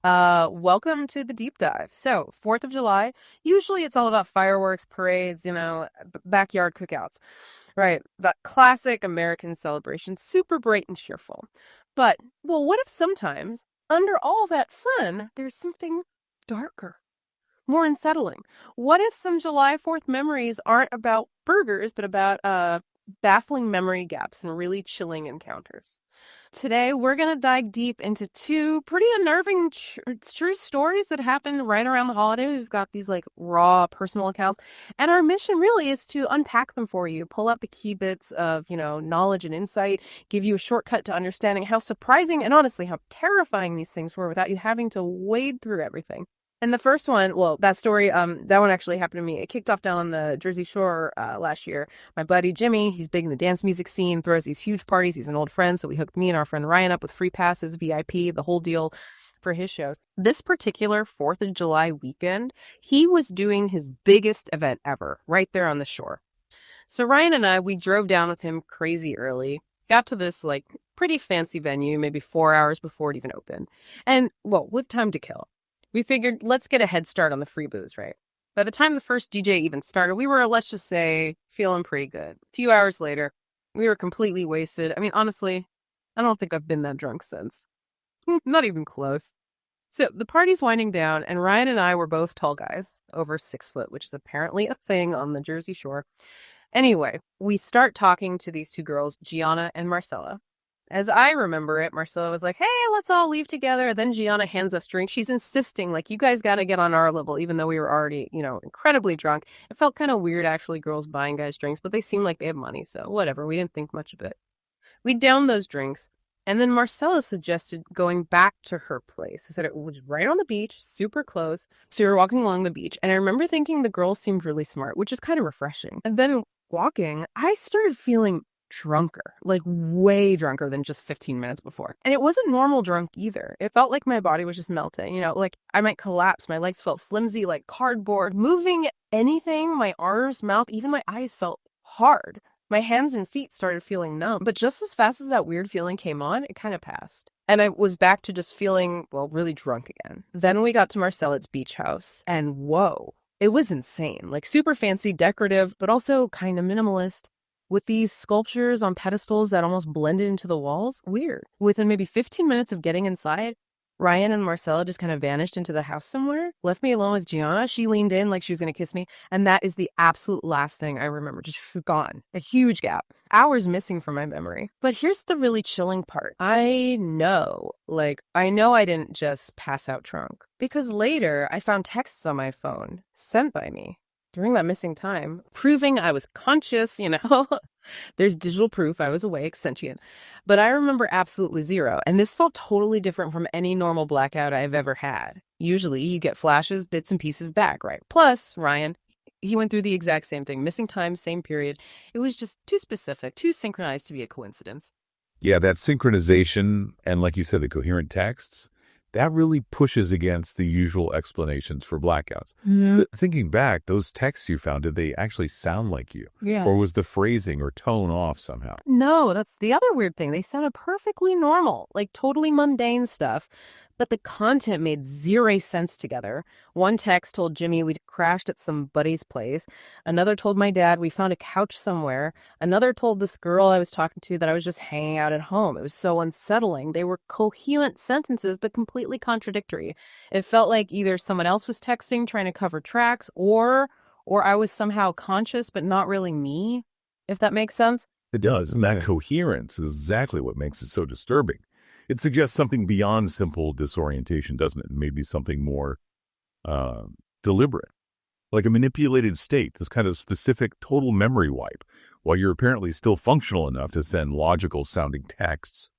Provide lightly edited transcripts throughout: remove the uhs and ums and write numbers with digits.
Welcome to the deep dive. So, 4th of July, usually it's all about fireworks, parades, backyard cookouts, right? That classic American celebration, super bright and cheerful. But, well, what if sometimes, under all that fun, there's something darker, more unsettling? What if some July 4th memories aren't about burgers, but about baffling memory gaps and really chilling encounters? Today, we're going to dive deep into two pretty unnerving true stories that happened right around the holiday. We've got these like raw personal accounts, and our mission really is to unpack them for you, pull out the key bits of, knowledge and insight, give you a shortcut to understanding how surprising and honestly how terrifying these things were without you having to wade through everything. And the first one, well, that story, that one actually happened to me. It kicked off down on the Jersey Shore last year. My buddy Jimmy, he's big in the dance music scene, throws these huge parties. He's an old friend, so we hooked me and our friend Ryan up with free passes, VIP, the whole deal for his shows. This particular 4th of July weekend, he was doing his biggest event ever, right there on the shore. So Ryan and I, we drove down with him crazy early, got to this like pretty fancy venue, maybe 4 hours before it even opened. And, well, with time to kill, we figured, let's get a head start on the free booze, right? By the time the first DJ even started, we were, let's just say, feeling pretty good. A few hours later, we were completely wasted. I mean, honestly, I don't think I've been that drunk since. Not even close. So the party's winding down, and Ryan and I were both tall guys, over 6 foot, which is apparently a thing on the Jersey Shore. Anyway, we start talking to these two girls, Gianna and Marcella. As I remember it, Marcella was like, hey, let's all leave together. Then Gianna hands us drinks. She's insisting, like, you guys got to get on our level, even though we were already, incredibly drunk. It felt kind of weird, actually, girls buying guys drinks, but they seemed like they had money, so whatever. We didn't think much of it. We downed those drinks, and then Marcella suggested going back to her place. I said it was right on the beach, super close. So we were walking along the beach, and I remember thinking the girls seemed really smart, which is kind of refreshing. And then walking, I started feeling drunker, like way drunker than just 15 minutes before. And it wasn't normal drunk either. It felt like my body was just melting, like I might collapse. My legs felt flimsy like cardboard. Moving anything, my arms, mouth, even my eyes felt hard. My hands and feet started feeling numb. But just as fast as that weird feeling came on, it kind of passed. And I was back to just feeling, well, really drunk again. Then we got to Marcella's beach house, and whoa, it was insane. Like super fancy, decorative, but also kind of minimalist, with these sculptures on pedestals that almost blended into the walls. Weird. Within maybe 15 minutes of getting inside, Ryan and Marcella just kind of vanished into the house somewhere, left me alone with Gianna. She leaned in like she was going to kiss me, and that is the absolute last thing I remember. Just gone. A huge gap. Hours missing from my memory. But here's the really chilling part. I know I didn't just pass out drunk, because later I found texts on my phone sent by me during that missing time, proving I was conscious, There's digital proof I was awake, sentient. But I remember absolutely zero, and this felt totally different from any normal blackout I've ever had. Usually, you get flashes, bits and pieces back, right? Plus, Ryan, he went through the exact same thing. Missing time, same period. It was just too specific, too synchronized to be a coincidence. Yeah, that synchronization and, like you said, the coherent texts, that really pushes against the usual explanations for blackouts. Mm-hmm. Thinking back, those texts you found, did they actually sound like you? Yeah. Or was the phrasing or tone off somehow? No, that's the other weird thing. They sounded perfectly normal, like totally mundane stuff, but the content made zero sense together. One text told Jimmy we'd crashed at some buddy's place. Another told my dad we found a couch somewhere. Another told this girl I was talking to that I was just hanging out at home. It was so unsettling. They were coherent sentences, but completely contradictory. It felt like either someone else was texting, trying to cover tracks, or I was somehow conscious, but not really me, if that makes sense. It does. And that coherence is exactly what makes it so disturbing. It suggests something beyond simple disorientation, doesn't it? Maybe something more deliberate, like a manipulated state, this kind of specific total memory wipe, while you're apparently still functional enough to send logical sounding texts.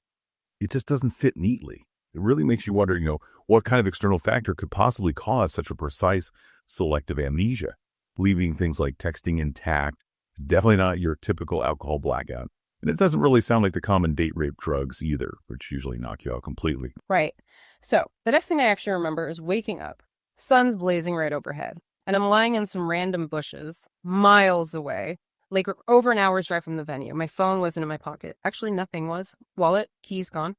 It just doesn't fit neatly. It really makes you wonder, what kind of external factor could possibly cause such a precise selective amnesia, leaving things like texting intact. Definitely not your typical alcohol blackout. And it doesn't really sound like the common date rape drugs either, which usually knock you out completely. Right. So the next thing I actually remember is waking up. Sun's blazing right overhead. And I'm lying in some random bushes, miles away, like over an hour's drive from the venue. My phone wasn't in my pocket. Actually, nothing was. Wallet, keys gone.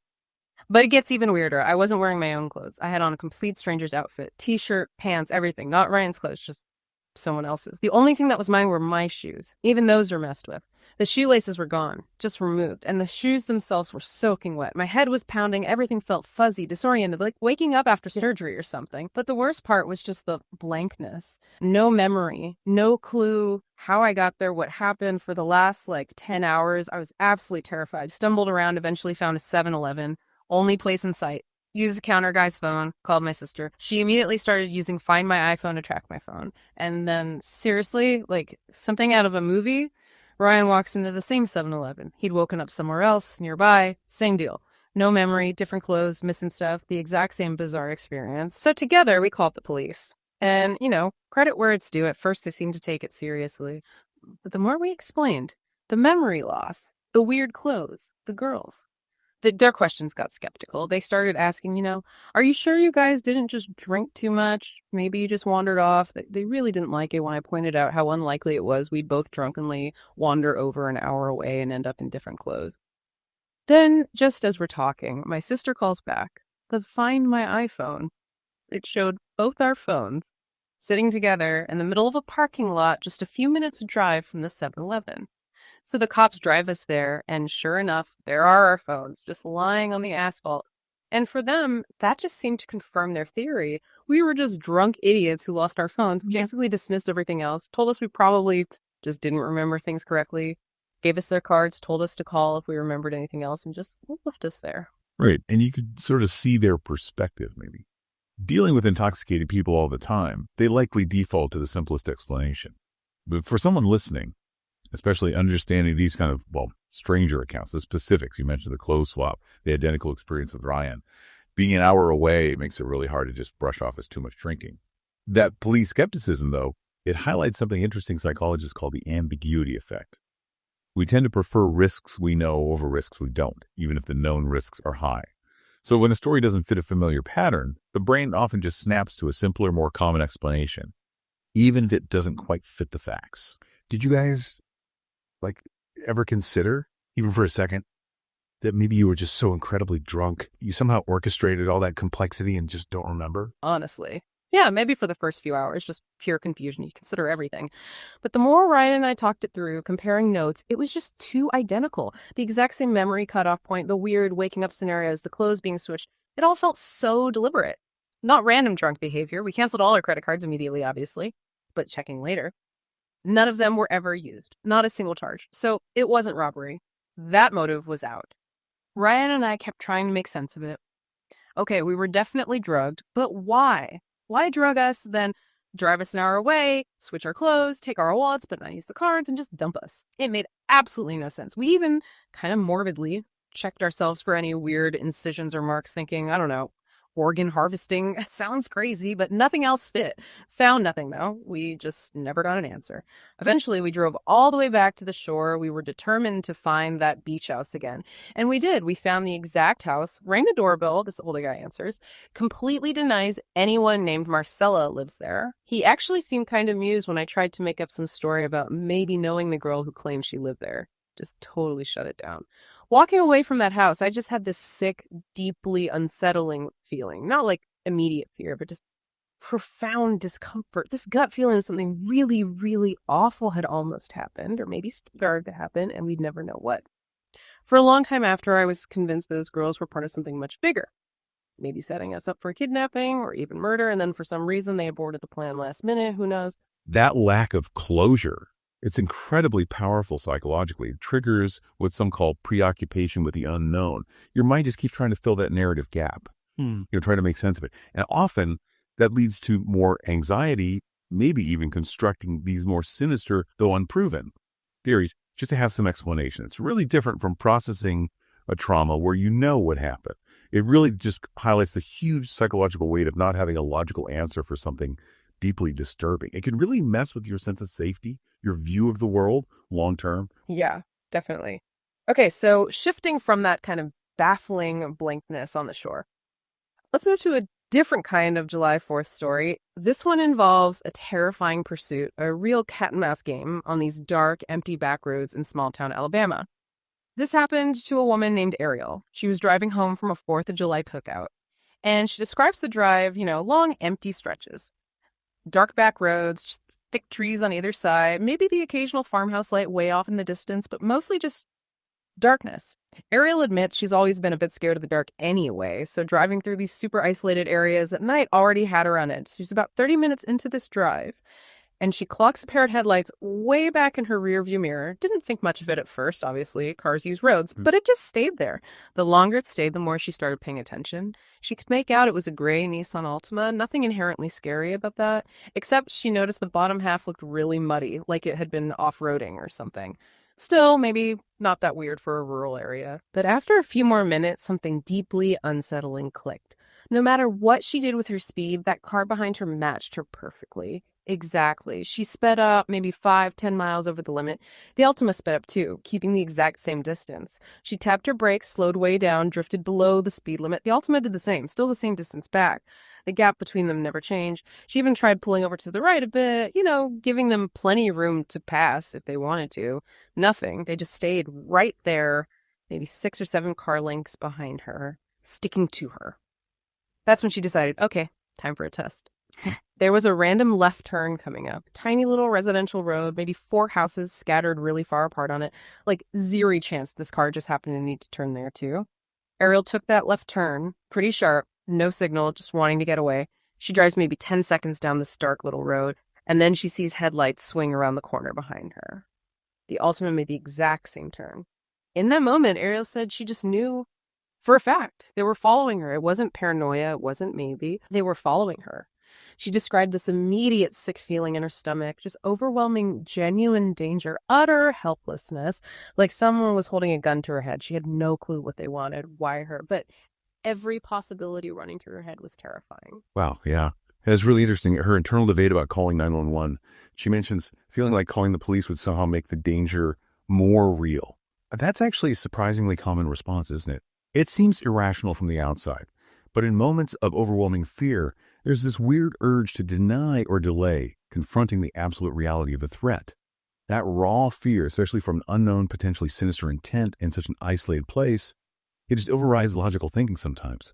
But it gets even weirder. I wasn't wearing my own clothes. I had on a complete stranger's outfit, t-shirt, pants, everything. Not Ryan's clothes, just someone else's. The only thing that was mine were my shoes. Even those were messed with. The shoelaces were gone, just removed, and the shoes themselves were soaking wet. My head was pounding, everything felt fuzzy, disoriented, like waking up after surgery or something. But the worst part was just the blankness. No memory, no clue how I got there, what happened for the last 10 hours. I was absolutely terrified. Stumbled around, eventually found a 7-Eleven, only place in sight. Used the counter guy's phone, called my sister. She immediately started using Find My iPhone to track my phone. And then, seriously, like something out of a movie, Ryan walks into the same 7-Eleven. He'd woken up somewhere else, nearby, same deal. No memory, different clothes, missing stuff, the exact same bizarre experience. So together, we called the police. And, credit where it's due. At first, they seemed to take it seriously. But the more we explained, the memory loss, the weird clothes, the girls, their questions got skeptical. They started asking, are you sure you guys didn't just drink too much? Maybe you just wandered off. They really didn't like it when I pointed out how unlikely it was we'd both drunkenly wander over an hour away and end up in different clothes. Then, just as we're talking, my sister calls back. The Find My iPhone. It showed both our phones sitting together in the middle of a parking lot just a few minutes drive from the 7-Eleven. So the cops drive us there, and sure enough, there are our phones just lying on the asphalt. And for them, that just seemed to confirm their theory. We were just drunk idiots who lost our phones, basically dismissed everything else, told us we probably just didn't remember things correctly, gave us their cards, told us to call if we remembered anything else, and just left us there. Right. And you could sort of see their perspective, maybe. Dealing with intoxicated people all the time, they likely default to the simplest explanation. But for someone listening, especially understanding these kind of, stranger accounts, the specifics, you mentioned the clothes swap, the identical experience with Ryan, being an hour away makes it really hard to just brush off as too much drinking. That police skepticism, though, it highlights something interesting psychologists call the ambiguity effect. We tend to prefer risks we know over risks we don't, even if the known risks are high. So when a story doesn't fit a familiar pattern, the brain often just snaps to a simpler, more common explanation, even if it doesn't quite fit the facts. Did you guys ever consider, even for a second, that maybe you were just so incredibly drunk, you somehow orchestrated all that complexity and just don't remember? Honestly. Yeah, maybe for the first few hours, just pure confusion. You consider everything. But the more Ryan and I talked it through, comparing notes, it was just too identical. The exact same memory cutoff point, the weird waking up scenarios, the clothes being switched. It all felt so deliberate. Not random drunk behavior. We canceled all our credit cards immediately, obviously, but checking later. None of them were ever used. Not a single charge. So it wasn't robbery. That motive was out. Ryan and I kept trying to make sense of it. Okay, we were definitely drugged, but why? Why drug us, then drive us an hour away, switch our clothes, take our wallets, but not use the cards, and just dump us? It made absolutely no sense. We even kind of morbidly checked ourselves for any weird incisions or marks, thinking, I don't know, organ harvesting. Sounds crazy, but nothing else fit. Found nothing, though. We just never got an answer. Eventually, we drove all the way back to the shore. We were determined to find that beach house again. And we did. We found the exact house, rang the doorbell. This older guy answers, completely denies anyone named Marcella lives there. He actually seemed kind of amused when I tried to make up some story about maybe knowing the girl who claimed she lived there. Just totally shut it down. Walking away from that house, I just had this sick, deeply unsettling feeling. Not like immediate fear, but just profound discomfort. This gut feeling that something really, really awful had almost happened, or maybe started to happen, and we'd never know what. For a long time after, I was convinced those girls were part of something much bigger. Maybe setting us up for kidnapping or even murder, and then for some reason they aborted the plan last minute. Who knows? That lack of closure, it's incredibly powerful psychologically. It triggers what some call preoccupation with the unknown. Your mind just keeps trying to fill that narrative gap, trying to make sense of it. And often that leads to more anxiety, maybe even constructing these more sinister, though unproven, theories, just to have some explanation. It's really different from processing a trauma where you know what happened. It really just highlights the huge psychological weight of not having a logical answer for something deeply disturbing. It can really mess with your sense of safety, your view of the world long term. Yeah, definitely. Okay, so shifting from that kind of baffling blankness on the shore, let's move to a different kind of July 4th story. This one involves a terrifying pursuit, a real cat and mouse game on these dark, empty back roads in small town Alabama. This happened to a woman named Ariel. She was driving home from a 4th of July cookout, and she describes the drive, long, empty stretches, dark back roads, thick trees on either side, maybe the occasional farmhouse light way off in the distance, but mostly just darkness. Ariel admits she's always been a bit scared of the dark anyway, so driving through these super isolated areas at night already had her on edge. She's about 30 minutes into this drive, and she clocks a pair of headlights way back in her rearview mirror. Didn't think much of it at first, obviously. Cars use roads, but it just stayed there. The longer it stayed, the more she started paying attention. She could make out it was a gray Nissan Altima. Nothing inherently scary about that, except she noticed the bottom half looked really muddy, like it had been off-roading or something. Still, maybe not that weird for a rural area. But after a few more minutes, something deeply unsettling clicked. No matter what she did with her speed, that car behind her matched her perfectly. Exactly. She sped up maybe 5, 10 miles over the limit. The Altima sped up too, keeping the exact same distance. She tapped her brakes, slowed way down, drifted below the speed limit. The Altima did the same, still the same distance back. The gap between them never changed. She even tried pulling over to the right a bit, giving them plenty of room to pass if they wanted to. Nothing. They just stayed right there, maybe 6 or 7 car lengths behind her, sticking to her. That's when she decided, okay, time for a test. There was a random left turn coming up. Tiny little residential road, maybe 4 houses scattered really far apart on it. Like, zero chance this car just happened to need to turn there, too. Ariel took that left turn, pretty sharp, no signal, just wanting to get away. She drives maybe 10 seconds down this dark little road, and then she sees headlights swing around the corner behind her. The Altima made the exact same turn. In that moment, Ariel said she just knew for a fact they were following her. It wasn't paranoia, it wasn't maybe. They were following her. She described this immediate sick feeling in her stomach, just overwhelming, genuine danger, utter helplessness, like someone was holding a gun to her head. She had no clue what they wanted, why her, but every possibility running through her head was terrifying. Wow, yeah. And it's really interesting. Her internal debate about calling 911, she mentions feeling like calling the police would somehow make the danger more real. That's actually a surprisingly common response, isn't it? It seems irrational from the outside, but in moments of overwhelming fear, there's this weird urge to deny or delay confronting the absolute reality of a threat. That raw fear, especially from an unknown, potentially sinister intent in such an isolated place, it just overrides logical thinking sometimes.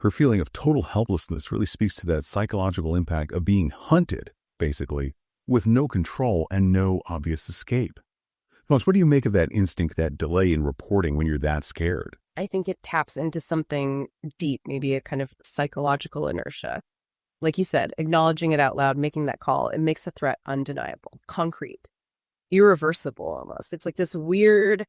Her feeling of total helplessness really speaks to that psychological impact of being hunted, basically, with no control and no obvious escape. Thomas, what do you make of that instinct, that delay in reporting when you're that scared? I think it taps into something deep, maybe a kind of psychological inertia. Like you said, acknowledging it out loud, making that call, it makes the threat undeniable, concrete, irreversible almost. It's like this weird,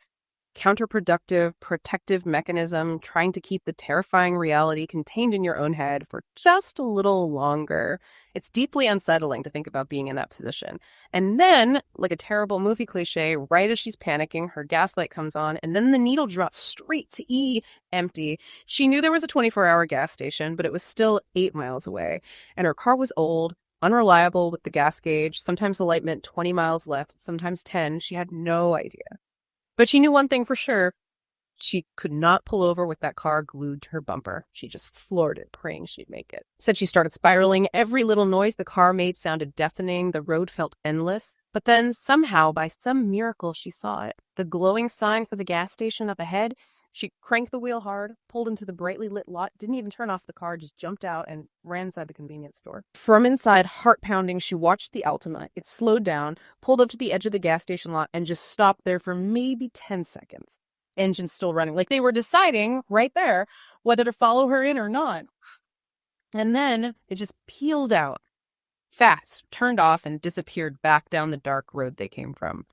counterproductive, protective mechanism trying to keep the terrifying reality contained in your own head for just a little longer. It's deeply unsettling to think about being in that position. And then, like a terrible movie cliche, right as she's panicking, her gaslight comes on, and then the needle drops straight to E, empty. She knew there was a 24-hour gas station, but it was still 8 miles away. And her car was old, unreliable with the gas gauge. Sometimes the light meant 20 miles left, sometimes 10. She had no idea. But she knew one thing for sure. She could not pull over with that car glued to her bumper. She just floored it, praying she'd make it. Said she started spiraling. Every little noise the car made sounded deafening. The road felt endless. But then somehow, by some miracle, she saw it. The glowing sign for the gas station up ahead. She cranked the wheel hard, pulled into the brightly lit lot, didn't even turn off the car, just jumped out and ran inside the convenience store. From inside, heart pounding, she watched the Altima. It slowed down, pulled up to the edge of the gas station lot, and just stopped there for maybe 10 seconds. Engine still running. Like they were deciding right there whether to follow her in or not. And then it just peeled out, fast, turned off, and disappeared back down the dark road they came from.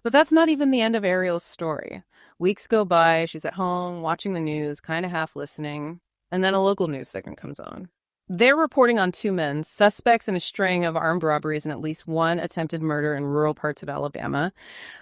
But that's not even the end of Ariel's story. Weeks go by, she's at home, watching the news, kind of half listening, and then a local news segment comes on. They're reporting on 2 men, suspects in a string of armed robberies and at least 1 attempted murder in rural parts of Alabama.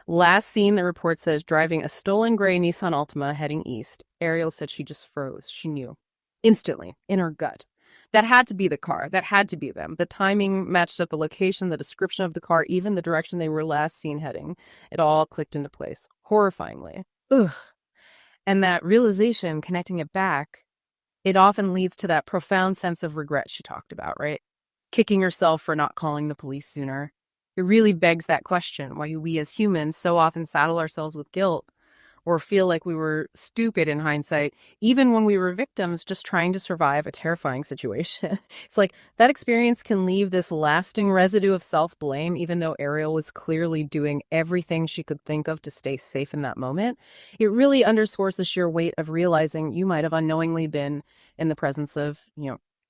Last seen, the report says, driving a stolen gray Nissan Altima heading east. Ariel said she just froze. She knew. Instantly, in her gut. That had to be the car. That had to be them. The timing matched up the location, the description of the car, even the direction they were last seen heading. It all clicked into place. Horrifyingly. Ugh. And that realization, connecting it back, it often leads to that profound sense of regret she talked about, right? Kicking herself for not calling the police sooner. It really begs that question, why we as humans so often saddle ourselves with guilt. or feel like we were stupid in hindsight, even when we were victims just trying to survive a terrifying situation. It's like that experience can leave this lasting residue of self-blame, even though Ariel was clearly doing everything she could think of to stay safe in that moment. It really underscores the sheer weight of realizing you might have unknowingly been in the presence of,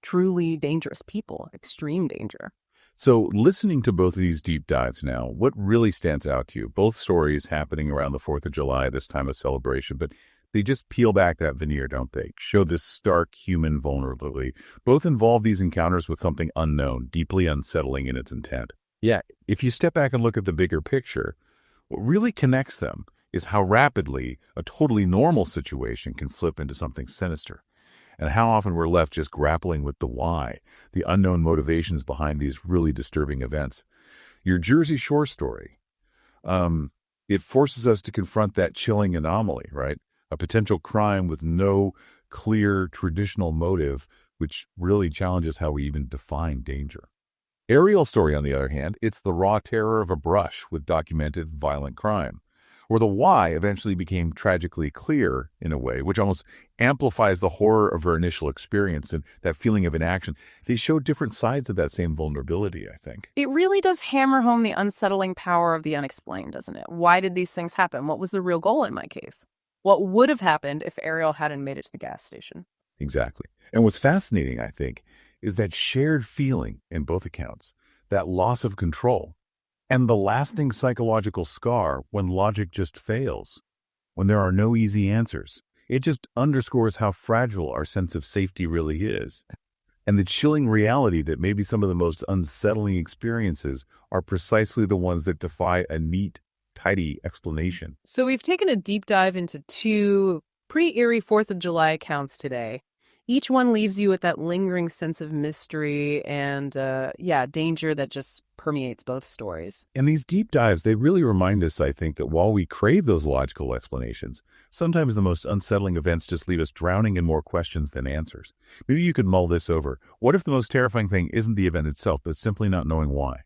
truly dangerous people, extreme danger. So, listening to both of these deep dives now, what really stands out to you? Both stories happening around the 4th of July, this time of celebration, but they just peel back that veneer, don't they? Show this stark human vulnerability. Both involve these encounters with something unknown, deeply unsettling in its intent. Yeah, if you step back and look at the bigger picture, what really connects them is how rapidly a totally normal situation can flip into something sinister, and how often we're left just grappling with the why, the unknown motivations behind these really disturbing events. Your Jersey Shore story, it forces us to confront that chilling anomaly, right? A potential crime with no clear traditional motive, which really challenges how we even define danger. Ariel's story, on the other hand, it's the raw terror of a brush with documented violent crime, where the why eventually became tragically clear in a way, which almost amplifies the horror of her initial experience and that feeling of inaction. They show different sides of that same vulnerability, I think. It really does hammer home the unsettling power of the unexplained, doesn't it? Why did these things happen? What was the real goal in my case? What would have happened if Ariel hadn't made it to the gas station? Exactly. And what's fascinating, I think, is that shared feeling in both accounts, that loss of control, and the lasting psychological scar when logic just fails, when there are no easy answers. It just underscores how fragile our sense of safety really is, and the chilling reality that maybe some of the most unsettling experiences are precisely the ones that defy a neat, tidy explanation. So we've taken a deep dive into two pretty eerie 4th of July accounts today. Each one leaves you with that lingering sense of mystery and, danger that just permeates both stories. And these deep dives, they really remind us, I think, that while we crave those logical explanations, sometimes the most unsettling events just leave us drowning in more questions than answers. Maybe you could mull this over. What if the most terrifying thing isn't the event itself, but simply not knowing why?